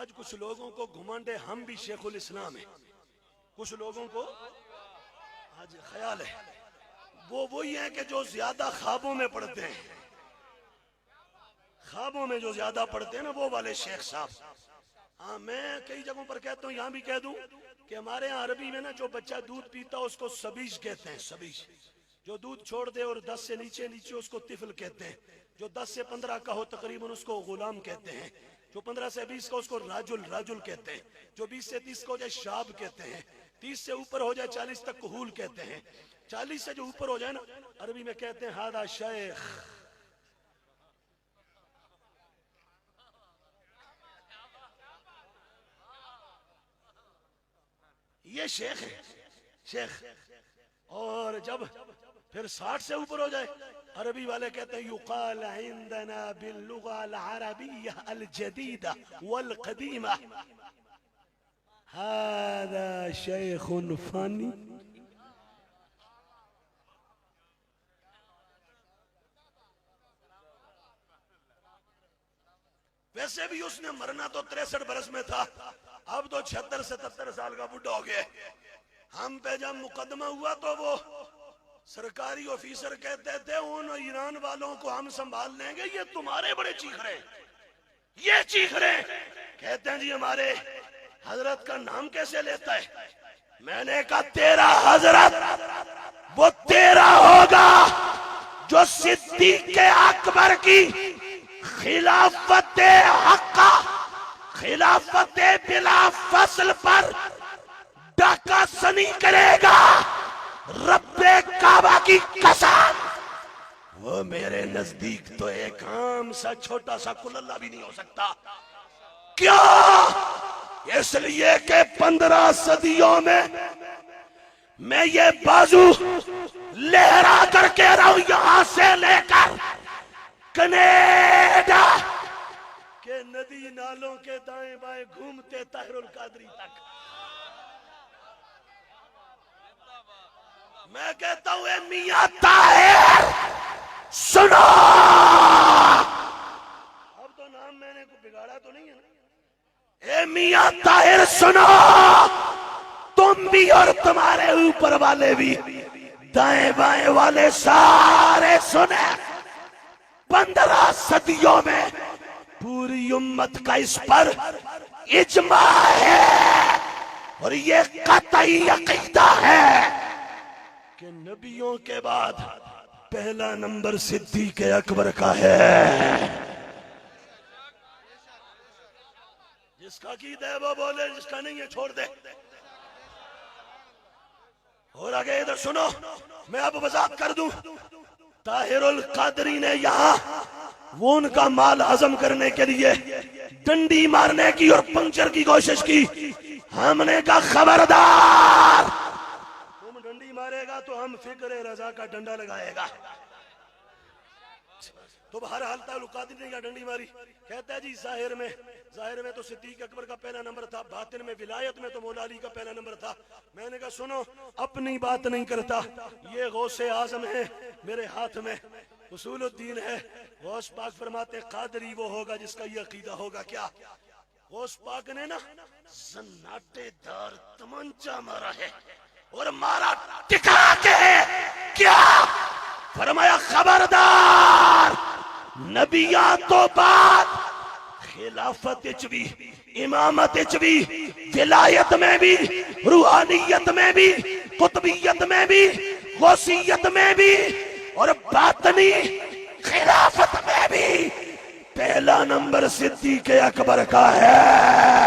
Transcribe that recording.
آج کچھ لوگوں کو گھمنڈ ہے ہم بھی شیخ الاسلام ہیں، کچھ لوگوں کو آج خیال ہے وہ وہی ہیں کہ جو زیادہ خوابوں میں پڑھتے ہیں، خوابوں میں جو زیادہ پڑھتے ہیں نا وہ والے شیخ صاحب۔ ہاں میں کئی جگہوں پر کہتا ہوں، یہاں بھی کہہ دوں کہ ہمارے ہاں عربی میں نا جو بچہ دودھ پیتا اس کو سبیج کہتے ہیں، سبیج۔ جو دودھ چھوڑ دے اور 10 سے نیچے اس کو طفل کہتے ہیں، جو 10 سے 15 کا ہو تقریباً اس کو غلام کہتے ہیں، جو 15 سے 20 کا اس کو راجل کہتے ہیں، جو 20 سے 30 کا ہو جائے شاب کہتے ہیں، 30 سے اوپر ہو جائے 40 تک کہول کہتے ہیں، 40 سے جو اوپر ہو جائے نا عربی میں کہتے ہیں ہادہ شیخ۔ یہ شیخ ہے، شیخ۔ اور جب پھر 60 سے اوپر ہو جائے عربی والے کہتے ہیں یقال عندنا باللغة العربية الجديدة والقديمة هذا شيخ فاني۔ ویسے بھی اس نے مرنا تو 63 برس میں تھا، اب تو 76-77 سال کا بڈھا ہو گیا۔ ہم پہ جب مقدمہ ہوا تو وہ سرکاری آفیسر کہتے تھے ان ایران والوں کو ہم سنبھال لیں گے، یہ تمہارے بڑے چیخ رہے ہیں، یہ چیخ رہے ہیں۔ کہتے ہیں جی ہمارے حضرت کا نام کیسے لیتا ہے؟ میں نے کہا تیرا حضرت وہ تیرا ہوگا جو صدیق اکبر کی خلافت حقہ، خلافت بلا فصل پر ڈاکہ سنی کرے گا، رب کعبہ کی قسم۔ وہ میرے نزدیک تو ایک عام سا چھوٹا سا کل اللہ بھی نہیں ہو سکتا۔ کیوں؟ اس لیے کہ 15 صدیوں میں یہ بازو لہرا کر کے رہا ہوں، یہاں سے لے کر کینیڈا کے ندی نالوں کے دائیں بائیں گھومتے طاہر القادری تک۔ میں کہتا ہوں اے میاں طاہر سنو، اب تو نام میں نے کو بگاڑا تو نہیں ہے نا۔ اے میاں طاہر سنو، تم بھی اور تمہارے اوپر والے بھی، دائیں بائیں والے سارے سنیں۔ 15 صدیوں میں پوری امت کا اس پر اجماع ہے اور یہ قطعی عقیدہ ہے کہ نبیوں کے بعد پہلا نمبر صدیق اکبر کا ہے۔ جس کا عقیدہ ہے وہ بولے، جس کا نہیں ہے چھوڑ دے۔ اور آگے ادھر سنو، میں اب وضاحت کر دوں۔ طاہر القادری نے یہاں وہ ان کا مال ہضم کرنے کے لیے ڈنڈی مارنے کی اور پنکچر کی کوشش کی۔ ہم نے کہا خبردار، تم ڈنڈی مارے گا تو ہم فکر رضا کا ڈنڈا لگائے گا۔ تو بہر حال طاہر القادری نے کیا ڈنڈی ماری؟ کہتا ہے جی ظاہر میں تو صدیق اکبر کا پہلا نمبر تھا، باطن میں ولایت میں تو مولا علی کا پہلا نمبر تھا۔ میں نے کہا سنو، اپنی بات نہیں کرتا، یہ غوث اعظم ہے میرے ہاتھ میں، اصول الدین ہے۔ غوث پاک فرماتے قادری وہ ہوگا جس کا یہ عقیدہ ہوگا۔ کیا غوث پاک نے نا زناٹے دار تمنچا مارا ہے اور مارا ٹکا کے ہے۔ کیا فرمایا؟ خبردار، نبیان تو بعد خلافت بھی، امامت بھی، ولایت میں بھی، روحانیت میں بھی، قطبیت میں بھی، غوثیت میں بھی اور باطنی خلافت میں بھی پہلا نمبر صدیق اکبر کا ہے۔